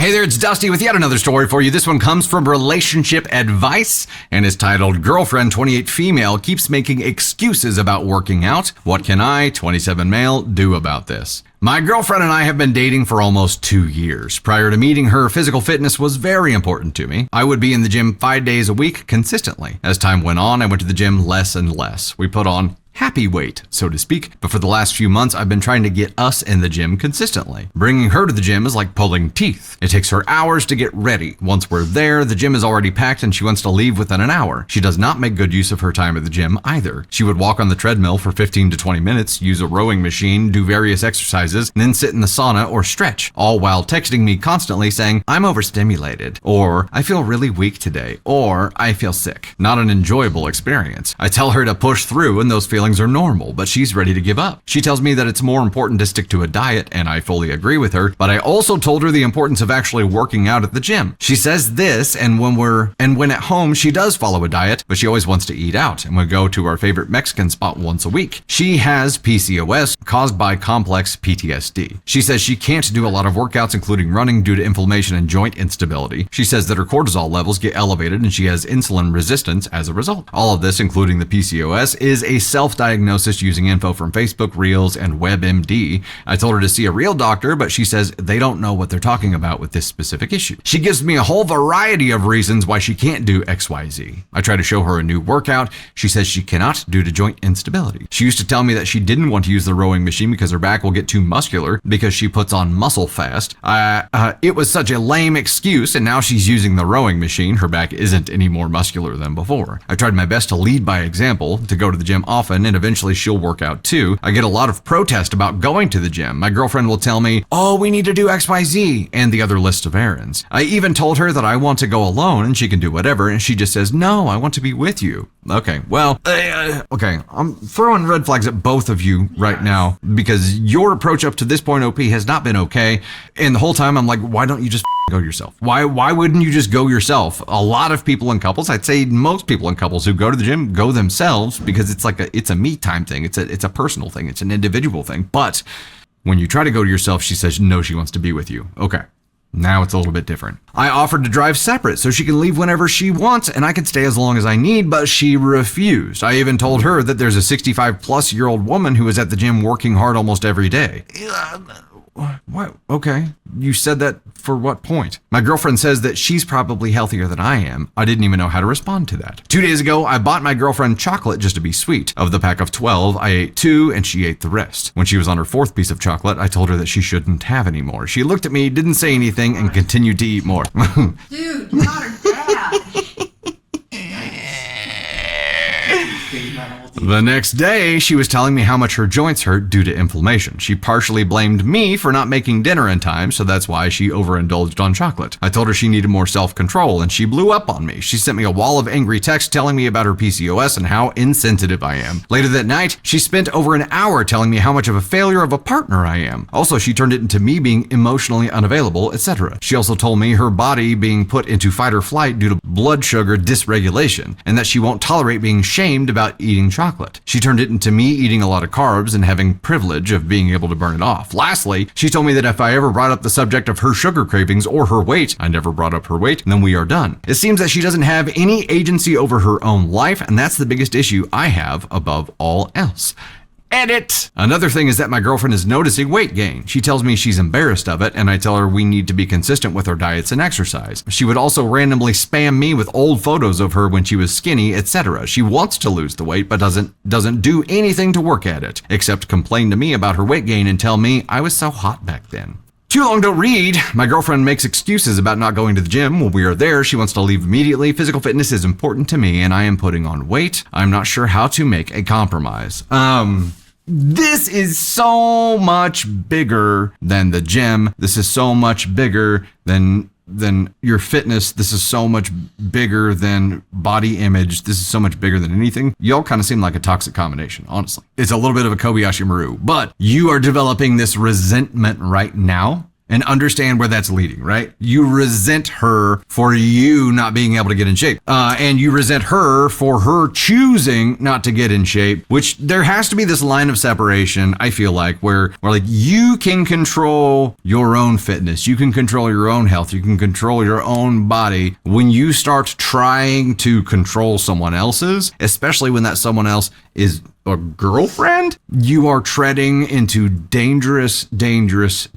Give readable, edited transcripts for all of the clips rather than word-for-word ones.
Hey there, it's Dusty with yet another story for you. This one comes from Relationship Advice and is titled, Girlfriend 28 Female Keeps Making Excuses About Working Out. What can I, 27 male, do about this? My girlfriend and I have been dating for almost 2 years. Prior to meeting her, physical fitness was very important to me. I would be in the gym 5 days a week consistently. As time went on, I went to the gym less and less. We put on happy weight, so to speak, but for the last few months, I've been trying to get us in the gym consistently. Bringing her to the gym is like pulling teeth. It takes her hours to get ready. Once we're there, the gym is already packed and she wants to leave within an hour. She does not make good use of her time at the gym either. She would walk on the treadmill for 15 to 20 minutes, use a rowing machine, do various exercises, and then sit in the sauna or stretch, all while texting me constantly saying, I'm overstimulated, or I feel really weak today, or I feel sick. Not an enjoyable experience. I tell her to push through and those feelings are normal, but she's ready to give up. She tells me that it's more important to stick to a diet, and I fully agree with her, but I also told her the importance of actually working out at the gym. She says this, and when at home, she does follow a diet, but she always wants to eat out and would go to our favorite Mexican spot once a week. She has PCOS caused by complex PTSD. She says she can't do a lot of workouts, including running, due to inflammation and joint instability. She says that her cortisol levels get elevated and she has insulin resistance as a result. All of this, including the PCOS, is a self-diagnosis using info from Facebook Reels and WebMD. I told her to see a real doctor, but she says they don't know what they're talking about with this specific issue. She gives me a whole variety of reasons why she can't do XYZ. I try to show her a new workout. She says she cannot due to joint instability. She used to tell me that she didn't want to use the rowing machine because her back will get too muscular because she puts on muscle fast. It was such a lame excuse, and now she's using the rowing machine. Her back isn't any more muscular than before. I tried my best to lead by example, to go to the gym often, and eventually she'll work out too. I get a lot of protest about going to the gym. My girlfriend will tell me, oh, we need to do XYZ, and the other list of errands. I even told her that I want to go alone and she can do whatever, and she just says, no, I want to be with you. Okay, well, okay, I'm throwing red flags at both of you right now because your approach up to this point, OP, has not been okay. And the whole time I'm like, why don't you just go yourself? Why wouldn't you just go yourself? A lot of people in couples, I'd say most people in couples who go to the gym go themselves because it's a me time thing. It's a personal thing. It's an individual thing. But when you try to go to yourself, she says, no, she wants to be with you. Okay. Now it's a little bit different. I offered to drive separate so she can leave whenever she wants and I can stay as long as I need, but she refused. I even told her that there's a 65-plus-year-old woman who is at the gym working hard almost every day. What? Okay. You said that for what point? My girlfriend says that she's probably healthier than I am. I didn't even know how to respond to that. 2 days ago, I bought my girlfriend chocolate just to be sweet. Of the pack of 12, I ate 2 and she ate the rest. When she was on her 4th piece of chocolate, I told her that she shouldn't have any more. She looked at me, didn't say anything, and continued to eat more. Dude, you're not her dad. The next day, she was telling me how much her joints hurt due to inflammation. She partially blamed me for not making dinner in time, so that's why she overindulged on chocolate. I told her she needed more self-control, and she blew up on me. She sent me a wall of angry texts telling me about her PCOS and how insensitive I am. Later that night, she spent over an hour telling me how much of a failure of a partner I am. Also, she turned it into me being emotionally unavailable, etc. She also told me her body being put into fight or flight due to blood sugar dysregulation, and that she won't tolerate being shamed about eating chocolate. She turned it into me eating a lot of carbs and having privilege of being able to burn it off. Lastly, she told me that if I ever brought up the subject of her sugar cravings or her weight, I never brought up her weight, then we are done. It seems that she doesn't have any agency over her own life, and that's the biggest issue I have above all else. Edit. Another thing is that my girlfriend is noticing weight gain. She tells me she's embarrassed of it, and I tell her we need to be consistent with our diets and exercise. She would also randomly spam me with old photos of her when she was skinny, etc. She wants to lose the weight, but doesn't do anything to work at it, except complain to me about her weight gain and tell me I was so hot back then. Too long don't read. My girlfriend makes excuses about not going to the gym. When we are there, she wants to leave immediately. Physical fitness is important to me, and I am putting on weight. I'm not sure how to make a compromise. This is so much bigger than the gym. This is so much bigger than your fitness. This is so much bigger than body image. This is so much bigger than anything. Y'all kind of seem like a toxic combination, honestly. It's a little bit of a Kobayashi Maru, but you are developing this resentment right now and understand where that's leading, right? You resent her for you not being able to get in shape. And you resent her for her choosing not to get in shape, which there has to be this line of separation, I feel like, where like you can control your own fitness. You can control your own health. You can control your own body. When you start trying to control someone else's, especially when that someone else is a girlfriend, you are treading into dangerous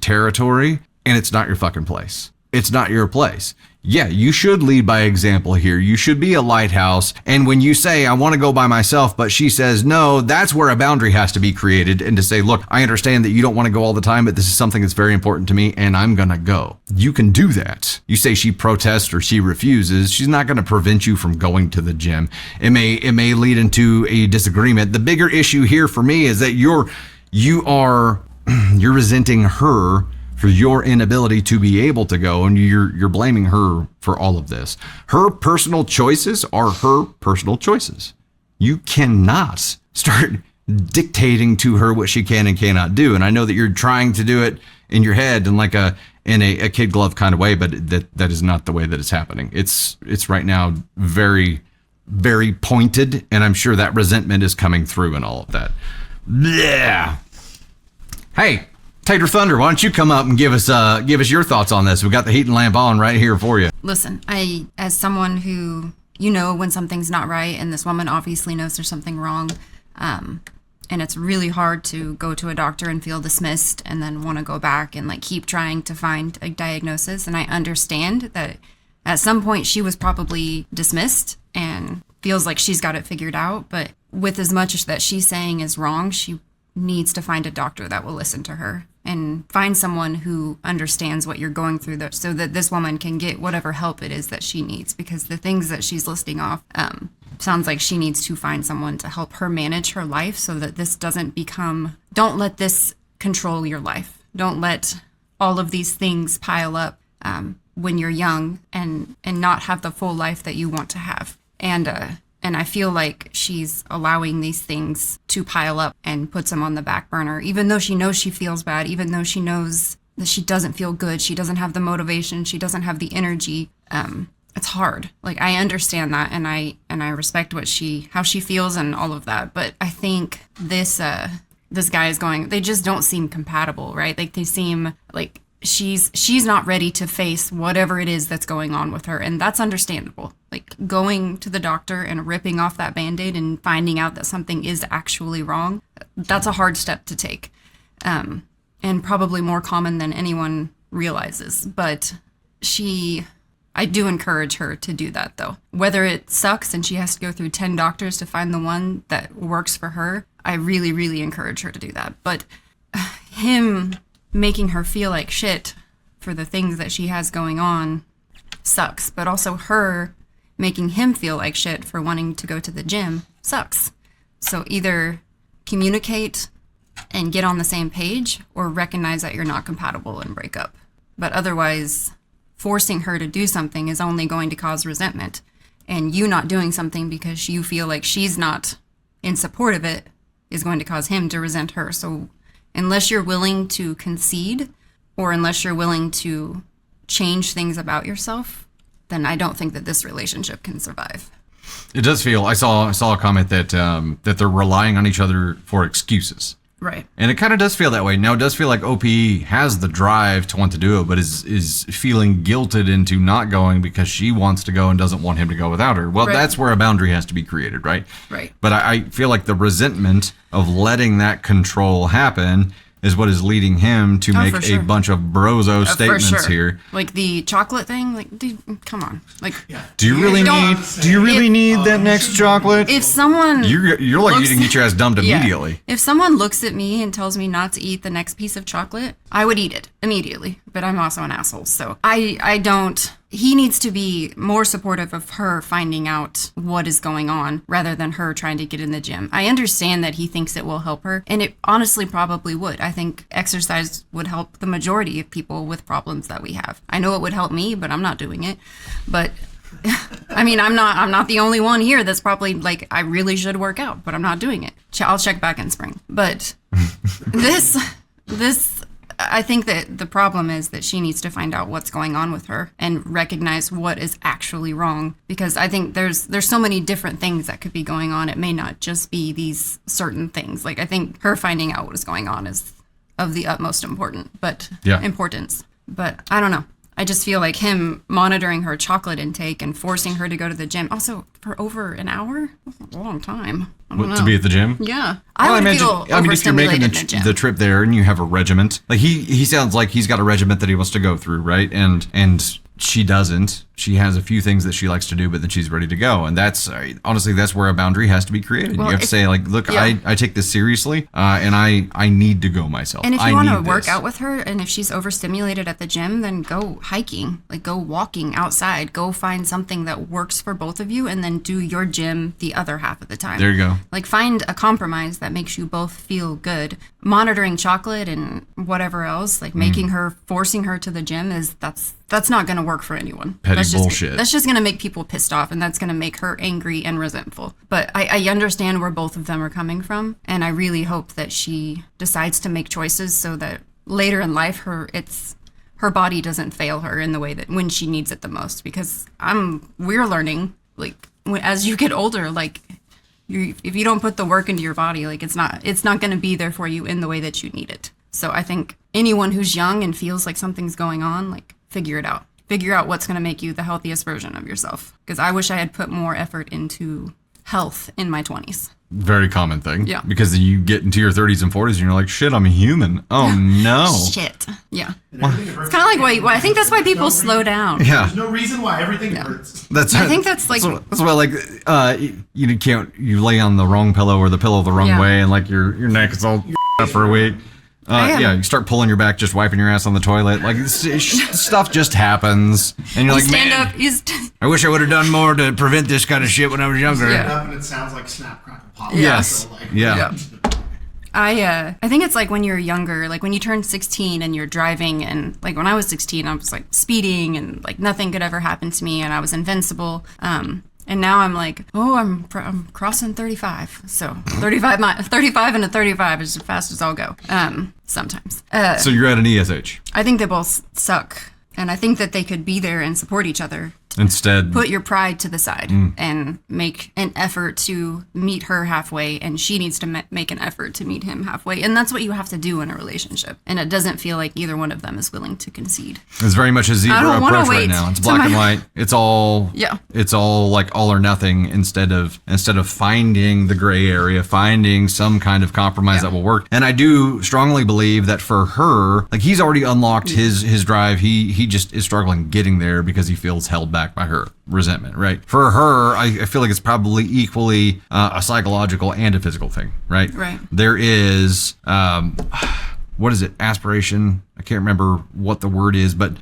territory, and it's not your fucking place. It's not your place. Yeah, you should lead by example here. You should be a lighthouse. And when you say, I want to go by myself, but she says no, that's where a boundary has to be created. And to say, look, I understand that you don't want to go all the time, but this is something that's very important to me, and I'm going to go. You can do that. You say she protests or she refuses. She's not going to prevent you from going to the gym. It may lead into a disagreement. The bigger issue here for me is that you're resenting her for your inability to be able to go, and you're blaming her for all of this. Her personal choices are her personal choices. You cannot start dictating to her what she can and cannot do. And I know that you're trying to do it in your head in like a kid glove kind of way, but that is not the way that it's happening. It's right now very, very pointed, and I'm sure that resentment is coming through and all of that. Yeah. Hey, Tater Thunder, why don't you come up and give us your thoughts on this? We've got the heat and lamp on right here for you. Listen, as someone who, when something's not right, and this woman obviously knows there's something wrong, and it's really hard to go to a doctor and feel dismissed and then want to go back and like keep trying to find a diagnosis. And I understand that at some point she was probably dismissed and feels like she's got it figured out. But with as much that she's saying is wrong, she needs to find a doctor that will listen to her and find someone who understands what you're going through so that this woman can get whatever help it is that she needs, because the things that she's listing off sounds like she needs to find someone to help her manage her life so that this don't let this control your life. Don't let all of these things pile up when you're young and not have the full life that you want to have. And I feel like she's allowing these things to pile up and puts them on the back burner, even though she knows she feels bad, even though she knows that she doesn't feel good. She doesn't have the motivation. She doesn't have the energy. It's hard. Like, I understand that, and I respect how she feels and all of that. But I think this guy is they just don't seem compatible, right? Like, they seem like she's not ready to face whatever it is that's going on with her, and that's understandable. Like, going to the doctor and ripping off that Band-Aid and finding out that something is actually wrong, that's a hard step to take, and probably more common than anyone realizes. But I do encourage her to do that, though. Whether it sucks and she has to go through 10 doctors to find the one that works for her, I really, really encourage her to do that. But him making her feel like shit for the things that she has going on sucks. But also her making him feel like shit for wanting to go to the gym sucks. So either communicate and get on the same page, or recognize that you're not compatible and break up. But otherwise, forcing her to do something is only going to cause resentment. And you not doing something because you feel like she's not in support of it is going to cause him to resent her. So unless you're willing to concede, or unless you're willing to change things about yourself, then I don't think that this relationship can survive. It does feel, I saw a comment that they're relying on each other for excuses. Right. And it kind of does feel that way. Now, it does feel like OP has the drive to want to do it, but is feeling guilted into not going because she wants to go and doesn't want him to go without her. Well, right. That's where a boundary has to be created, right? Right. But I feel like the resentment of letting that control happen is what is leading him to make a bunch of brozo statements here. Like the chocolate thing, like, dude, come on. Like, do you really need that next chocolate? If someone you're like you can get your ass dumped immediately. If someone looks at me and tells me not to eat the next piece of chocolate, I would eat it immediately. But I'm also an asshole, so I don't. He needs to be more supportive of her finding out what is going on rather than her trying to get in the gym. I understand that he thinks it will help her, and it honestly probably would. I think exercise would help the majority of people with problems that we have. I know it would help me, but I'm not doing it. But I mean, I'm not the only one here that's probably like, I really should work out, but I'm not doing it. I'll check back in spring. But this I think that the problem is that she needs to find out what's going on with her and recognize what is actually wrong. Because I think there's so many different things that could be going on. It may not just be these certain things. Like, I think her finding out what is going on is of the utmost importance. But I don't know. I just feel like him monitoring her chocolate intake and forcing her to go to the gym, also for over an hour, that's a long time. I don't know. To be at the gym? Yeah. I would feel if you're making overstimulated the trip there and you have a regiment, like he sounds like he's got a regiment that he wants to go through, right? And she doesn't. She has a few things that she likes to do, but then she's ready to go. And that's honestly, that's where a boundary has to be created. Well, you have to say, like, look, I take this seriously, and I need to go myself. And if you want to work out with her, and if she's overstimulated at the gym, then go hiking, like go walking outside, go find something that works for both of you, and then do your gym the other half of the time. There you go. Like, find a compromise that makes you both feel good. Monitoring chocolate and whatever else, like forcing her to the gym that's not going to work for anyone. Petty bullshit. That's just going to make people pissed off, and that's going to make her angry and resentful. But I understand where both of them are coming from, and I really hope that she decides to make choices so that later in life her body doesn't fail her in the way that when she needs it the most. Because we're learning, like, as you get older, like, if you don't put the work into your body, like, it's not going to be there for you in the way that you need it. So I think anyone who's young and feels like something's going on, like, figure it out. Figure out what's going to make you the healthiest version of yourself. Because I wish I had put more effort into health in my 20s. Very common thing. Yeah. Because you get into your 30s and 40s and you're like, shit, I'm a human. Oh, no. Shit. Yeah. It's kind of like why I think that's why people slow down. Yeah. There's no reason why everything hurts. I think that's like... That's why, like, you lay on the wrong pillow or the pillow the wrong way, and, like, your neck is all up for a week. You start pulling your back, just wiping your ass on the toilet. Like, stuff just happens. And you're like, man, I wish I would have done more to prevent this kind of shit when I was younger. Stand up and it sounds like Snap, Crackle, Pop. Yes. So, like, Yeah. I think it's like when you're younger, like when you turn 16 and you're driving, and like when I was 16, I was like speeding and like nothing could ever happen to me and I was invincible. And now I'm like, I'm crossing 35. So 35 and a 35 is as fast as I'll go. Sometimes. So you're at an ESH. I think they both suck. And I think that they could be there and support each other. Instead, put your pride to the side and make an effort to meet her halfway, and she needs to make an effort to meet him halfway. And that's what you have to do in a relationship. And it doesn't feel like either one of them is willing to concede. It's very much a zebra approach right now. It's black and white. It's all It's all like all or nothing instead of finding the gray area, finding some kind of compromise that will work. And I do strongly believe that for her, like, he's already unlocked his drive. He just is struggling getting there because he feels held back by her resentment, right? For her, I feel like it's probably equally a psychological and a physical thing, right? Right. There is, what is it? Aspiration. I can't remember what the word is, but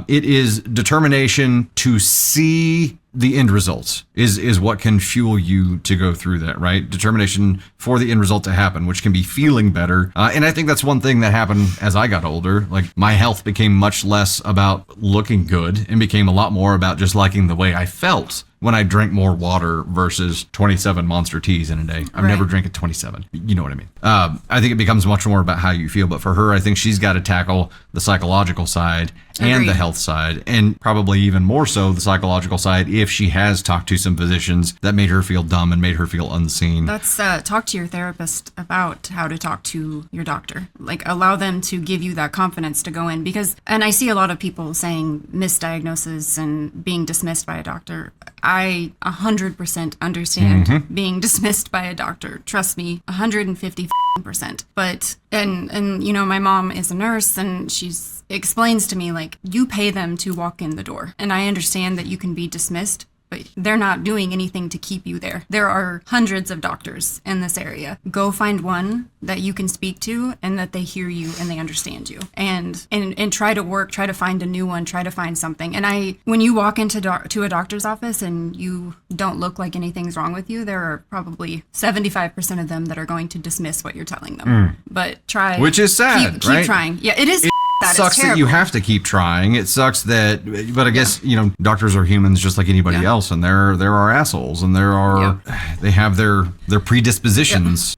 it is determination to see the end results is what can fuel you to go through that, right? Determination for the end result to happen, which can be feeling better. And I think that's one thing that happened as I got older. Like, my health became much less about looking good and became a lot more about just liking the way I felt when I drank more water versus 27 Monster Teas in a day. I've never drank at 27. You know what I mean? I think it becomes much more about how you feel. But for her, I think she's got to tackle the psychological side and the health side, and probably even more so the psychological side if she has talked to some physicians that made her feel dumb and made her feel unseen. That's talk to your therapist about how to talk to your doctor. Like, allow them to give you that confidence to go in, because, and I see a lot of people saying misdiagnosis and being dismissed by a doctor. I 100% understand being dismissed by a doctor. Trust me, 150%. But, and you know, my mom is a nurse, and she's explains to me, like, you pay them to walk in the door. And I understand that you can be dismissed, but they're not doing anything to keep you there. There are hundreds of doctors in this area. Go find one that you can speak to and that they hear you and they understand you. And try to find a new one, try to find something. And when you walk into to a doctor's office and you don't look like anything's wrong with you, there are probably 75% of them that are going to dismiss what you're telling them. But try. Which is sad, keep right? trying. Yeah, it is. It sucks that you have to keep trying. It sucks that, but I guess, you know, doctors are humans just like anybody else, and there are assholes, and they have their predispositions.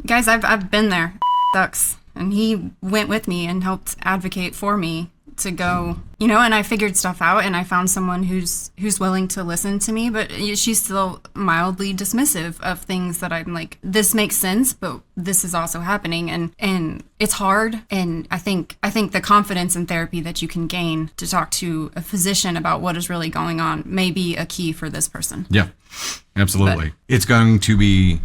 Guys, I've been there. It sucks. And he went with me and helped advocate for me to go, you know, and I figured stuff out, and I found someone who's willing to listen to me, but she's still mildly dismissive of things that I'm like, this makes sense, but this is also happening, and it's hard. And I think the confidence in therapy that you can gain to talk to a physician about what is really going on may be a key for this person. Yeah, absolutely. It's going to be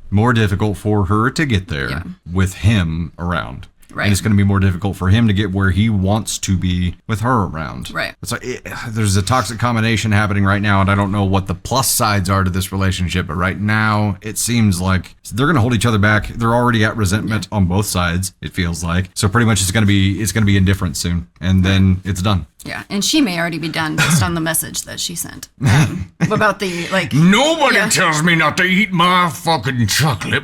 more difficult for her to get there with him around. Right. And it's going to be more difficult for him to get where he wants to be with her around. Right. It's like there's a toxic combination happening right now, and I don't know what the plus sides are to this relationship, but right now it seems like they're going to hold each other back. They're already at resentment on both sides, it feels like. So pretty much it's going to be indifferent soon, and then it's done. Yeah, and she may already be done based on the message that she sent about the, like... Nobody tells me not to eat my fucking chocolate